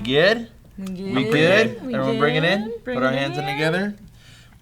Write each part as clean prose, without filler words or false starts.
good? We good? Everyone bring it in? Bring Put our it hands in in. together.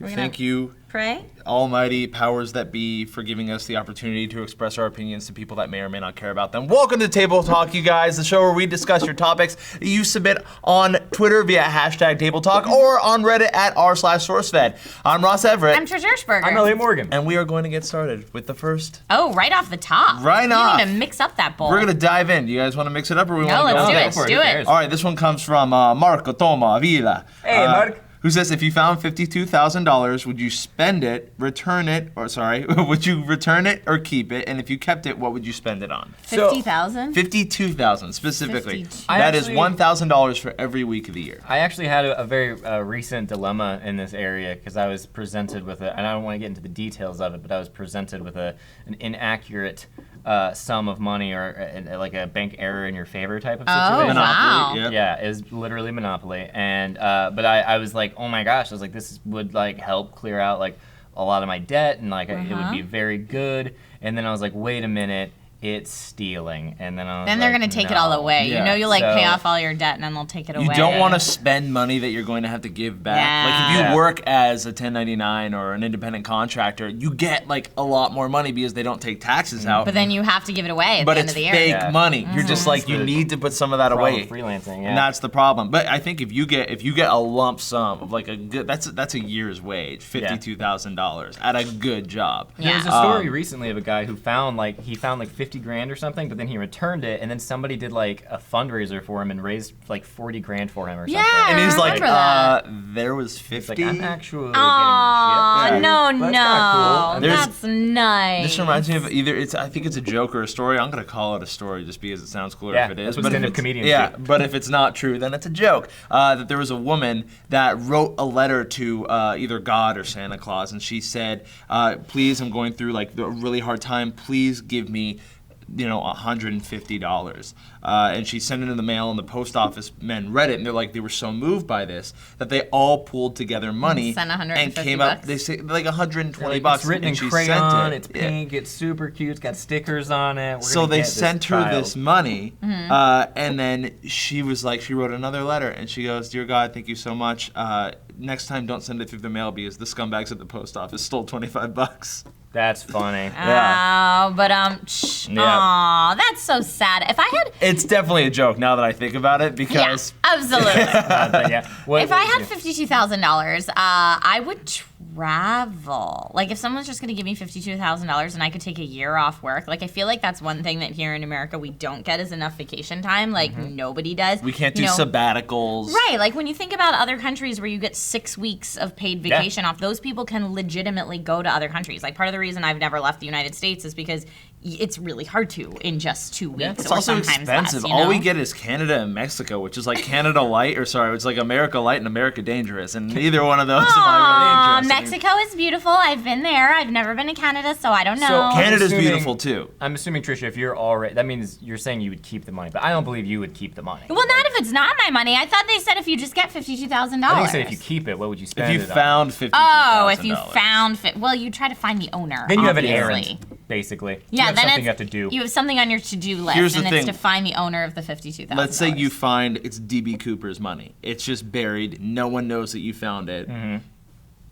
We're gonna Thank you, Pray. almighty powers that be, for giving us the opportunity to express our opinions to people that may or may not care about them. Welcome to Table Talk, you guys, the show where we discuss your topics that you submit on Twitter via hashtag Table Talk or on Reddit at r/SourceFed. I'm Ross Everett. I'm Trisha Hirschberger. I'm Elliott Morgan. And we are going to get started with the first. Oh, right off the top. Right You off. need to mix up that bowl. We're going to dive in. Do you guys want to mix it up or we No, want to let's go do in? it. Go for it. Do Who it. cares? All right, this one comes from Marco Toma Avila. Hey, Mark. Who says, if you found $52,000, would you spend it, would you return it or keep it? And if you kept it, what would you spend it on? 50,000? $52,000 specifically. 52. That is actually- $1,000 for every week of the year. I actually had a very recent dilemma in this area because I was presented with and I don't want to get into the details of it, but I was presented with an inaccurate sum of money or like a bank error in your favor type of situation. Oh, Monopoly, wow. yeah. Yeah, it was literally Monopoly, and but I was like, oh my gosh, I was like, this would like help clear out like a lot of my debt, and like it would be very good. And then I was like, wait a minute, it's stealing. And then I was Then they're like, going to take it no. all away. Yeah. You know, you like So- pay off all your debt and then they'll take it away. You don't want to spend money that you're going to have to give back. Yeah. Like if you Yeah. work as a 1099 or an independent contractor, you get like a lot more money because they don't take taxes out. But then you have to give it away at But the end it's of the year. fake Yeah. money. You're just like, It's you the need to put some of that Problem away. with freelancing, yeah. And that's the problem. But I think if you get a lump sum of like a good, that's a year's wage, $52,000 at a good job. Yeah. There was a story recently of a guy who found like 50 grand or something, but then he returned it, and then somebody did like a fundraiser for him and raised like 40 grand for him or something. Yeah. And he's like, remember that. there was It's 50. like, I'm actually Aw, getting shipped. no, But no. that's kinda cool. There's- That's nice. This reminds me of I think it's a joke or a story. I'm gonna call it a story just because it sounds cooler Yeah, if it is. that's what But if stand-up it's- comedians Yeah, do. but if it's not true, then it's a joke. That there was a woman that wrote a letter to either God or Santa Claus, and she said, please, I'm going through like a really hard time. Please give me $150. And she sent it in the mail, and the post office men read it, and they were so moved by this that they all pulled together money Sent and 150 came up. bucks? They say like $120 Like, bucks. it's written and in she crayon, sent it. it's Yeah. pink, it's super cute, it's got stickers on it. We're So gonna they get sent her child. this money, Mm-hmm. and then she was like, she wrote another letter, and she goes, "Dear God, thank you so much. Next time, don't send it through the mail because the scumbags at the post office stole $25." That's funny. Oh, but Yeah. aw, that's so sad. If I had, It's definitely a joke now that I think about it yeah, because absolutely. But yeah. If I had $52,000, I would travel. Like, if someone's just going to give me $52,000 and I could take a year off work, like, I feel like that's one thing that here in America we don't get is enough vacation time. Like, nobody does. we can't do You know, sabbaticals. Right, like when you think about other countries where you get 6 weeks of paid vacation off, those people can legitimately go to other countries. Like, part of the reason I've never left the United States is because it's really hard to in just 2 weeks It's or also sometimes expensive. less, you All we know? get is Canada and Mexico, which is like Canada Light, it's like America Light and America Dangerous, and neither one of those am I really interested in. Mexico is beautiful. I've been there. I've never been to Canada, so I don't know. So Canada's assuming- beautiful too. I'm assuming, Trisha, if you're already, that means you're saying you would keep the money, but I don't believe you would keep the money. Well, not if it's not my money. I thought they said if you just get $52,000. I think you said if you keep it, what would you spend If you it on? found $52,000. Oh, if you found well, you try to find the owner. Then you have an obviously. errand, basically. Yeah, you have then something it's, you have to do. You have something on your to-do list, Here's the and it's thing. to find the owner of the $52,000. Let's say you find it's DB Cooper's money. It's just buried. No one knows that you found it.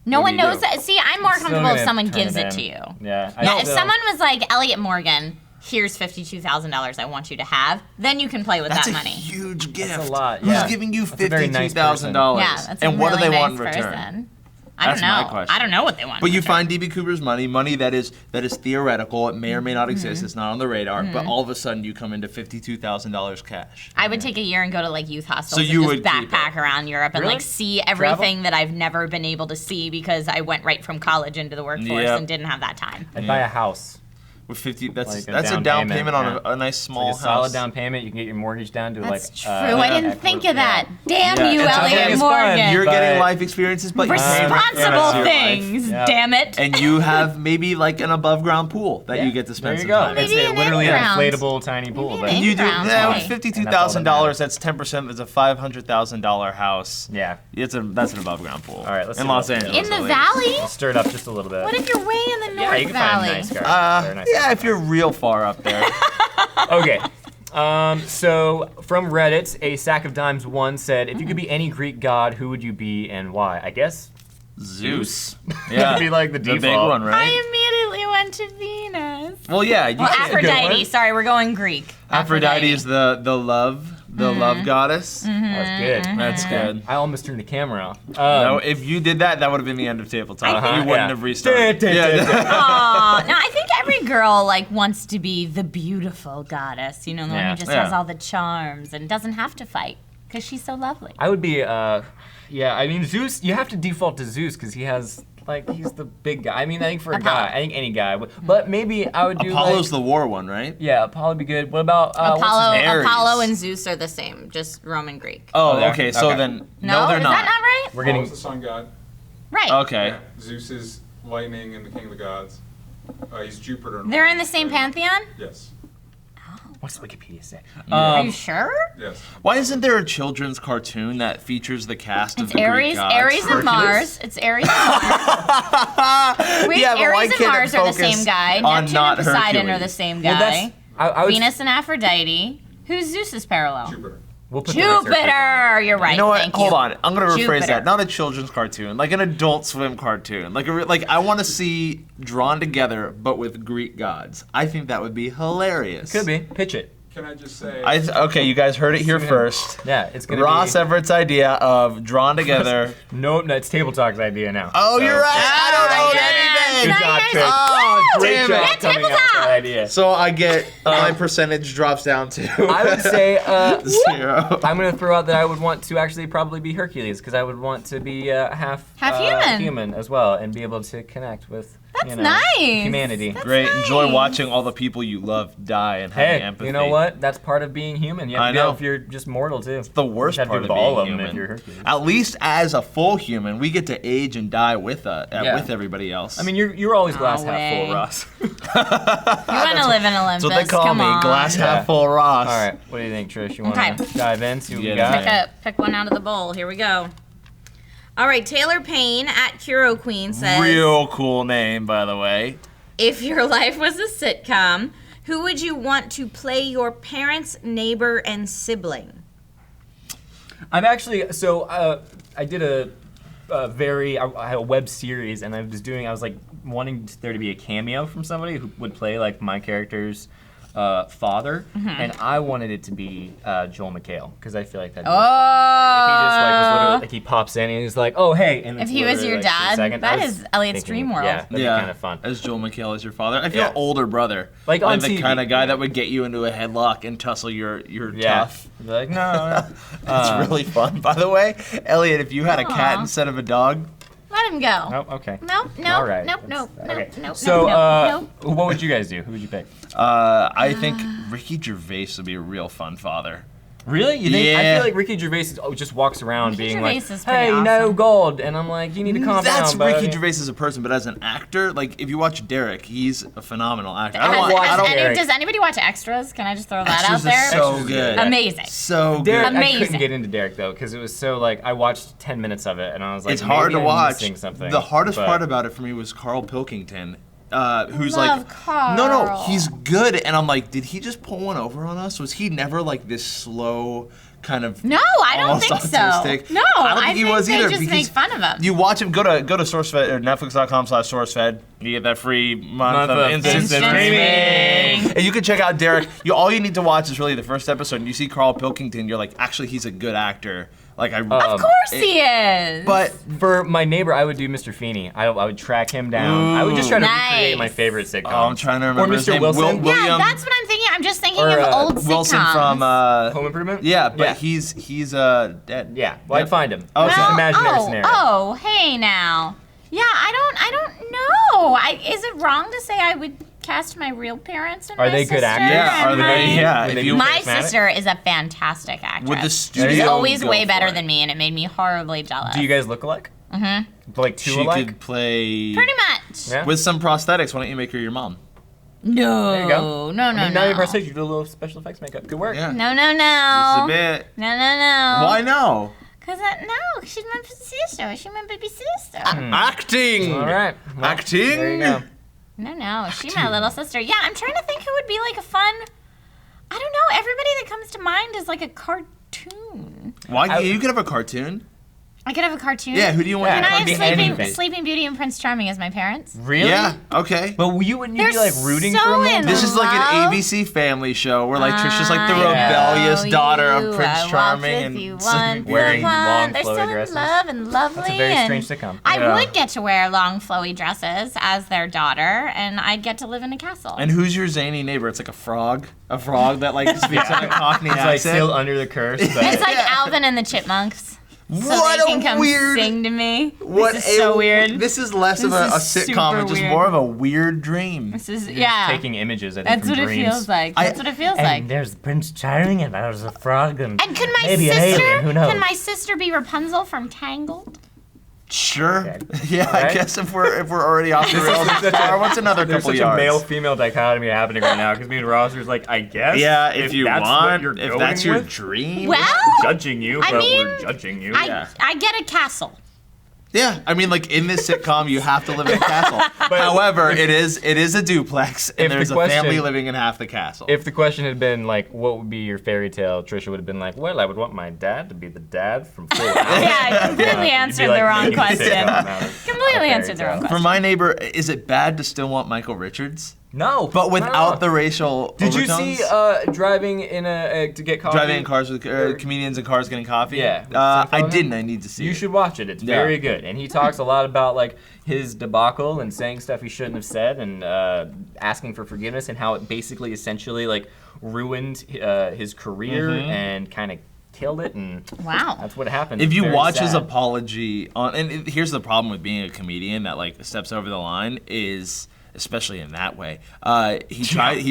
No What one do you knows do? that. See, I'm more Still comfortable if gonna someone turn gives it it to in. you. Yeah. Yeah, if someone was like, Elliott Morgan, here's $52,000 I want you to have, then you can play with That's that a money. huge gift. a lot, Who's yeah. giving you That's a very nice $52,000? Yeah, that's and a what really do they nice want in return? person. I don't That's know. my question. I don't know what they want. But in you return. find DB Cooper's money that is theoretical. It may or may not exist. It's not on the radar. But all of a sudden, you come into $52,000 cash. I would take a year and go to like youth hostels So and you just would keep backpack it. around Europe and Really? like see everything that I've never been able to see because I went right from college into the workforce Yep. and didn't have that time. I'd buy a house. With 50, that's Like a that's a down down payment, payment on yeah. a nice small Like a house. solid down payment. You can get your mortgage down to That's like. true. I didn't think of that. Damn Yeah, you, it's okay. Elliott It's fun. Morgan. You're getting But- life experiences, but you're paying for Responsible your life. things, Yeah. damn it. And you have maybe like an above ground pool that Yeah. you get to spend There some you go. time. It's Maybe an literally an in-ground. inflatable tiny pool. Maybe But an You do, in-ground, yeah, right. with $52,000, that's 10%. That's a $500,000 house. yeah. That's an above ground pool. All right, let's in see Los what- Angeles. In the at least. valley? I'll stir it up just a little bit. What if you're way in the North Yeah, you can Valley? find nice cars. They're nice Yeah, if you're real far up there. Okay. So from Reddit, a sack of dimes 1 said, if you could be any Greek god, who would you be and why? I guess Zeus. That'd be like the The default. big one, I right? immediately went to Venus. Well, yeah. You Well, can't- Aphrodite. Sorry, we're going Greek. Aphrodite is the love goddess. That's good. That's good. I almost turned the camera off. No, if you did that, that would have been the end of table talk. You wouldn't have restarted. Aw, no, I think every girl like wants to be the beautiful goddess. You know, the one Yeah. who just Yeah. has all the charms and doesn't have to fight because she's so lovely. I would be, I mean, Zeus, you have to default to Zeus because he has, like, he's the big guy. I mean, I think for a Apollo. guy, I think any guy would. But maybe I would do, Apollo's like, the war one, right? yeah, Apollo would be good. What about, what's his name? Ares. Apollo and Zeus are the same, just Roman Greek. Oh, there. okay. So Okay. then, No, they're is not. that not right? We're getting, Apollo's the sun god. Right. Okay. Yeah. Zeus is lightning and the king of the gods. He's Jupiter. They're in the same pantheon? Yes. what's Wikipedia say? Are you sure? Yes. Why isn't there a children's cartoon that features the cast of It's the Greek Ares, gods? Ares and Mars. It's Ares and Mars. Wait, Yeah, but why Ares and can't it Mars are the focus same guy. on Neptune not and Poseidon are Hercules? the same Well, guy. that's, I would, Venus and Aphrodite. Who's Zeus's parallel? Jupiter. we'll put the research Jupiter. You're right. You know what? Thank Hold you. on. I'm gonna rephrase Jupiter. that. Not a children's cartoon, like an Adult Swim cartoon. Like I want to see drawn together, but with Greek gods. I think that would be hilarious. Could be. Pitch it. Can I just say? Okay, you guys heard it here first. Yeah, it's gonna Ross be. Everett's idea of drawn together. Nope, no, it's Table Talk's idea now. Oh, So- you're right. I don't know yes. anything. Good job, Nice. Trish. Oh, Great damn job it. Yeah, coming Table up with Talk. that idea. So I get my percentage drops down to I would say 0. I'm gonna throw out that I would want to actually probably be Hercules because I would want to be half human. as well and be able to connect with That's nice. humanity. That's Great. Enjoy nice. watching all the people you love die and having Hey, empathy. you know what? That's part of being human. You have I to know know. if you're just mortal too. The worst You have to part do of with being all of them human. if you're Hercules. At least as a full human, we get to age and die with Yeah. with everybody else. I mean, you're always glass No half way. full, Ross. You want to live in Olympus? that's what they call Come me, on. glass Yeah. half full Ross. All right, what do you think, Trish? You want Okay. to dive in? See what we Yeah. got? Pick one out of the bowl. Here we go. All right, Taylor Payne at Curo Queen says, Real cool name, by the way. if your life was a sitcom, who would you want to play your parents, neighbor, and sibling? I'm actually I did I had a web series and I was like wanting there to be a cameo from somebody who would play like my character's father, and I wanted it to be Joel McHale because I feel like that. If he just like was literally like he pops in and he's like, oh hey, and If it's he was literally, your like, 2 dad, seconds. that I was is Elliott's thinking, dream world. Yeah, that'd be kind of fun. As Joel McHale as your father. I feel Yeah. older brother. Like on the TV. kind of guy that would get you into a headlock and tussle your Yeah, tough. I'd be like no. It's really fun. By the way, Elliott, if you had a cat Aw. instead of a dog, Let him go. Oh, okay. Nope, All right. nope, nope, Okay. nope, So, nope. what would you guys do? Who would you pick? I think Ricky Gervais would be a real fun father. Really? You think? I Yeah. feel like Ricky Gervais just walks around Ricky being Gervais like, is pretty "Hey, no awesome. gold," and I'm like, "You need to calm That's down, buddy." Ricky Gervais as a person, but as an actor, like if you watch Derek, he's a phenomenal actor. Derek. Does anybody watch Extras? Can I just throw that out Extras is there? so Extras is good. good. Amazing. So good. Derek, I Amazing. couldn't get into Derek though because it was so like I watched 10 minutes of it and I was like, It's hard maybe to I'm watch. missing something. The hardest but- part about it for me was Carl Pilkington, who's Love like, Carl. no, he's good, and I'm like, did he just pull one over on us? Was he never like this slow kind of? No, I don't almost think so. autistic? No, I don't think he was they either. just because make fun of him. You watch him. Go to SourceFed or Netflix.com/SourceFed. You get that free month of instant Instant streaming. streaming. And you can check out Derek. All you need to watch is really the first episode. And you see Carl Pilkington. You're like, actually, he's a good actor. Like I. Of course he is. But For my neighbor, I would do Mr. Feeney. I would track him down. I would just try to Nice. recreate my favorite sitcom. Oh, I'm trying to remember Or his Mr. name. Wilson. William yeah, that's what I'm thinking. I'm just thinking Or, of old sitcoms. Wilson from. Home Improvement. Yeah, but Yeah. he's dead. Yeah, well, I'd find him. Oh, It's okay. an imaginary scenario. Oh, hey now. Yeah, I don't know. Is it wrong to say I would cast my real parents and Are my they good sister actors? Yeah, and are they? my- Yeah, Would if they you be My charismatic? sister is a fantastic actress. Would the She's studio always go way for better it? than me, and it made me horribly jealous. Do you guys look alike? Mm-hmm. Like two She alike? could play Pretty much. Yeah. with some prosthetics. Why don't you make her your mom? No. There you go. No, I mean, now no. you press it, you do a little special effects makeup. Good work. Yeah. No, Just a no. bit. No. Why no? Because she's my sister. She's my baby sister. Acting. All right. Well, Acting. There you go. No, she's my little sister. Yeah, I'm trying to think who would be like a fun. I don't know. Everybody that comes to mind is like a cartoon. Why? You could have a cartoon. I could have a cartoon. Yeah, who do you want? Can to I cartoon? have Sleeping Beauty and Prince Charming as my parents? Really? Yeah, okay. But wouldn't you be They're like rooting so for them? in This is like an love. ABC family show where like Trisha's like the I rebellious know daughter of you. Prince I Charming walked and with you Sleeping once Beauty. Wearing upon- long They're flowy so dresses. in love and lovely. That's a very and strange sitcom. I Yeah. would get to wear long flowy dresses as their daughter, and I'd get to live in a castle. And who's your zany neighbor? It's like a frog that like speaks in a Cockney It's like accent. still under the curse. But it's like Alvin and the Chipmunks. So What they can a come weird- sing to me. What This is so a- weird. This is less of This a is sitcom super and just weird. more of a weird dream. This is taking images, I think, That's from what dreams. it feels like. That's what it feels like. there's Prince Charming, and there's a frog, and And could my maybe an sister? alien, who knows? Can my sister be Rapunzel from Tangled? Sure. Okay. Yeah, I Alright. guess if we're already off the rails, what's another There's couple such yards? a male-female dichotomy happening right now because me and Ross are like, I guess. Yeah, if you that's want, what you're if going that's your with, dream. Well, judging you, I but mean, we're judging you. Yeah. I get a castle. Yeah, I mean, like in this sitcom, you have to live in a castle. However, it is a duplex, and If the there's a question- family living in half the castle. If the question had been like, what would be your fairy tale, Trisha would have been like, well, I would want my dad to be the dad from Full House. Yeah, I completely answered the wrong question. Completely answered the wrong For question. my neighbor, is it bad to still want Michael Richards? No, But without no. the racial Did you overtones? see driving in to get coffee? Driving in cars with comedians in cars getting coffee? Yeah. I didn't. I need to see You it. should watch it. It's Yeah. very good, and he talks a lot about like his debacle and saying stuff he shouldn't have said, and asking for forgiveness, and how it basically, essentially, like ruined his career and kind of killed it, and Wow. that's what happened. If It's you very watch his sad. apology on, and here's the problem with being a comedian that like steps over the line is, especially in that way, he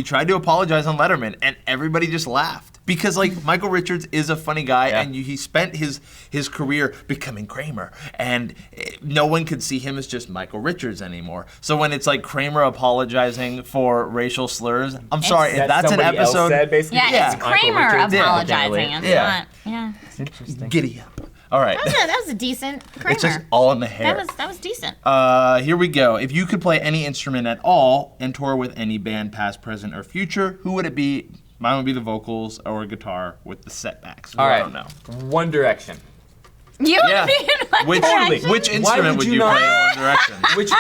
tried to apologize on Letterman, and everybody just laughed because like Michael Richards is a funny guy, Yeah. and he spent his career becoming Kramer, and no one could see him as just Michael Richards anymore. So when it's like Kramer apologizing for racial slurs, I'm sorry if That that's an somebody else episode. said, basically. Yeah, it's Michael Kramer Richards. Yeah. apologizing. It's Yeah. not. Yeah. It's interesting. Giddy up. All right, That was a decent Kramer. it's just all in the hair. That was decent. Here we go. If you could play any instrument at all and tour with any band, past, present, or future, who would it be? Mine would be the vocals or guitar with the setbacks. All I right. don't know. One Direction. You Yeah. would be in One Which Direction? which instrument would would you you not- play in One Direction? Which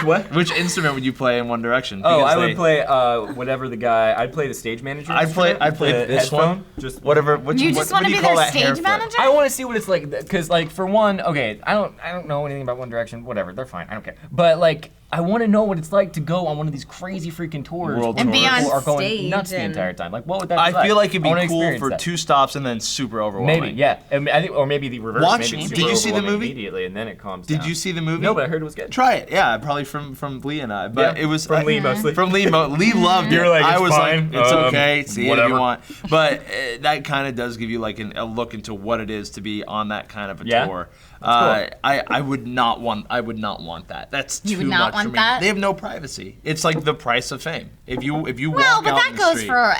what? Which instrument would you play in One Direction? Oh, Because I would they- play whatever the guy. I'd play the stage manager. I'd play the this headphone, one. Just Whatever. You just want to be their stage manager? I want to see what it's like, because like for one, okay, I don't know anything about One Direction. Whatever, they're fine. I don't care. But like, I want to know what it's like to go on one of these crazy freaking tours World where And be tours. on people are going stage nuts the and- entire time. Like, what would that be I feel like it'd I be wanna cool experience for that. 2 stops and then super overwhelming. Maybe, yeah. I think, or maybe the reverse. Watch- maybe it's did super you see the overwhelming movie? immediately, and then it calms Did down. you see the movie? No, but I heard it was good. Try it. Yeah, probably from Lee and I. But Yeah, it was from Lee mostly. From Lee, Lee loved it. You were like, I "It's was fine, like, it's okay. See it if whatever." you want. But that kind of does give you like a look into what it is to be on that kind of a Yeah? tour. That's I would not want that. That's You too would not much want for me. that? They have no privacy. It's like the price of fame. If you Well, walk but out that in the goes street, for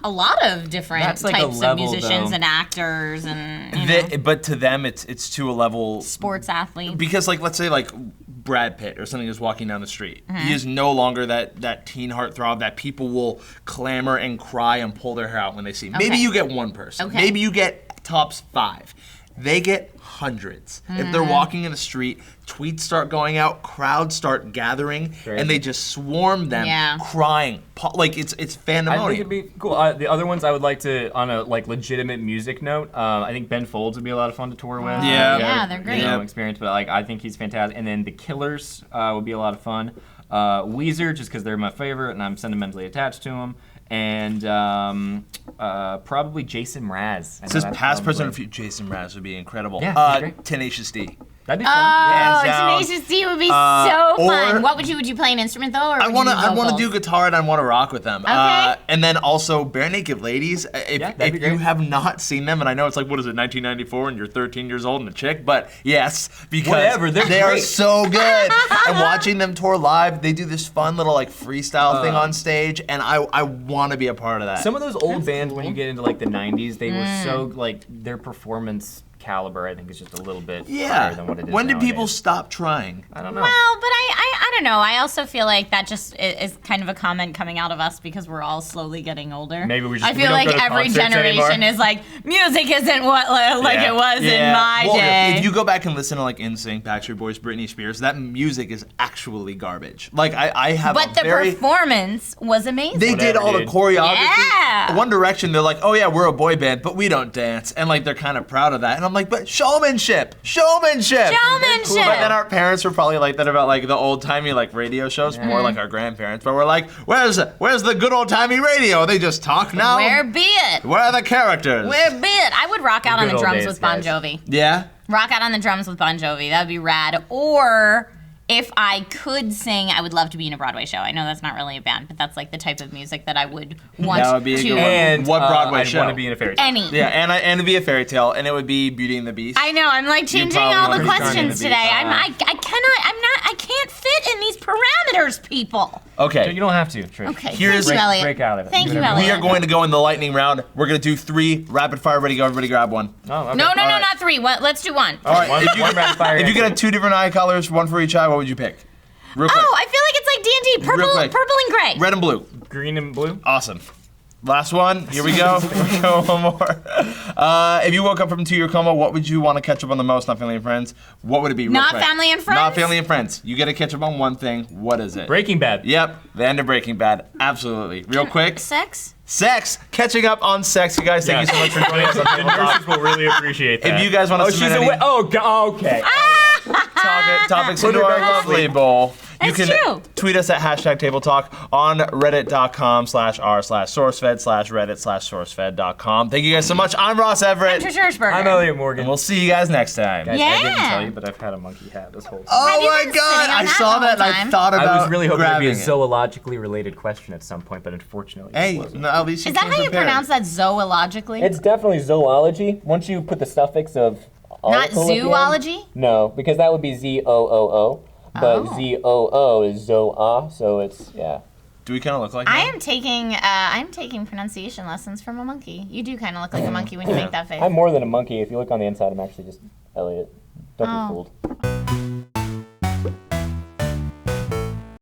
a lot of different That's like a types of level, musicians though. and actors and you know, but to them it's to a level sports athletes. because like let's say like Brad Pitt or something is walking down the street. Mm-hmm. He is no longer that teen heartthrob that people will clamor and cry and pull their hair out when they see. Maybe Okay. you get one person. Okay. Maybe you get tops 5. They get hundreds. If Mm-hmm. they're walking in the street, tweets start going out, crowds start gathering, Crazy. and they just swarm them, Yeah. crying. Like it's I think pandemonium. it'd be cool. The other ones I would like to, on a like legitimate music note, I think Ben Folds would be a lot of fun to tour with. Yeah. Yeah, they're great. You know, experience, but like I think he's fantastic. And then the Killers would be a lot of fun. Weezer, just because they're my favorite and I'm sentimentally attached to them. And probably Jason Mraz. I It know says that's past, present, or probably- future. Jason Mraz would be incredible. Yeah, that'd be great. Tenacious D. That'd be fun. Oh, Hands down. Tenacious D would be so or- fun. What would you play an instrument though, or I would want to. you do I want to do vocals? guitar and I want to rock with them. Okay. And then also Bare Naked Ladies. If, Yeah, that'd be if you great. have not seen them, and I know it's like what is it, 1994, and you're 13 years old and a chick, but yes, because Whatever, they're they are great. so good. And watching them tour live, they do this fun little like freestyle thing on stage, and I want to be a part of that. Some of those old bands, when you get into like the 90s, they were so like their performance caliber, I think, is just a little bit higher yeah. than what it is When did people nowadays. stop trying? I don't know. Well, but I don't know. I also feel like that just is kind of a comment coming out of us because we're all slowly getting older. Maybe we I feel don't like go to every concerts generation anymore. is like, music isn't what like it was in my Well, day. if you go back and listen to like NSYNC, Backstreet Boys, Britney Spears, that music is actually garbage. Like I have But a the very performance was amazing. they did all the dude. choreography. Yeah. One Direction, they're like, oh yeah, we're a boy band, but we don't dance, and like they're kind of proud of that. And I'm like, but showmanship. Showmanship. But then our parents were probably like that about like the old timey like radio shows, more like our grandparents. But we're like, where's the good old timey radio? They just talk now. Where be it? Where are the characters? Where be it? I would rock out on good the old drums days, with Bon guys. Jovi. Yeah. Rock out on the drums with Bon Jovi. That would be rad. Or if I could sing, I would love to be in a Broadway show. I know that's not really a band, but that's like the type of music that I would want That would be a to. good one. And What Broadway I'd show? want to be in a fairy tale. Any. Yeah, and it'd be a fairy tale, and it would be Beauty and the Beast. I know. I'm like changing probably all want the to be questions Beauty today. and the I can't fit in these parameters, people. Okay. You don't have to, Trish. Okay. Here's- Thank you, Elliott. break out of it. Thank you, Whatever. Elliott. We are going to go in the lightning round. We're going to do 3 rapid fire. Ready, go. Everybody grab one. Oh, okay. No, All right. not 3. Let's do 1. All right. One- if you, one rapid fire if you could answer. have 2 different eye colors, one for each eye, what would you pick? Real quick. Oh, I feel like it's like D&D. Real quick. Purple and gray. Red and blue. Green and blue. Awesome. Last one. Here we go. Here we go. One more. If you woke up from a 2-year coma, what would you want to catch up on the most? Not family and friends. What would it be? Real Not quick? family and friends? Not family and friends. You get to catch up on one thing. What is it? Breaking Bad. Yep. The end of Breaking Bad. Absolutely. Real quick. Sex? Sex. Catching up on sex, you guys. Thank you so much for joining us on The Table Talk. nurses will really appreciate that. If you guys want to Oh, submit she's any away. Oh, okay. topics Put into her our back to lovely sleep. bowl, you That's can true. tweet us at #TableTalk on reddit.com/r/sourcefed/reddit/sourcefed.com. Thank you guys so much. I'm Ross I'm Everett. Trisha Hirschberger. I'm Elliott Morgan. And we'll see you guys next time. Guys, I Yeah. didn't tell you, but I've had a monkey hat this whole time. Oh Have you my been god, sitting on I that saw the that and whole I time? thought about I was really hoping it'd be grabbing a it. zoologically related question at some point, but unfortunately, it Hey, wasn't. no, at least you Is that came how you prepared. pronounce that zoologically? It's definitely zoology. Once you put the suffix of Not olical at the end- zoology? No, because that would be ZOOO. But Oh. ZOO is zoa, so it's, yeah. Do we kind of look like I that? am taking pronunciation lessons from a monkey. You do kind of look like a monkey when you make that face. I'm more than a monkey. If you look on the inside, I'm actually just Elliot. Don't Oh. be fooled.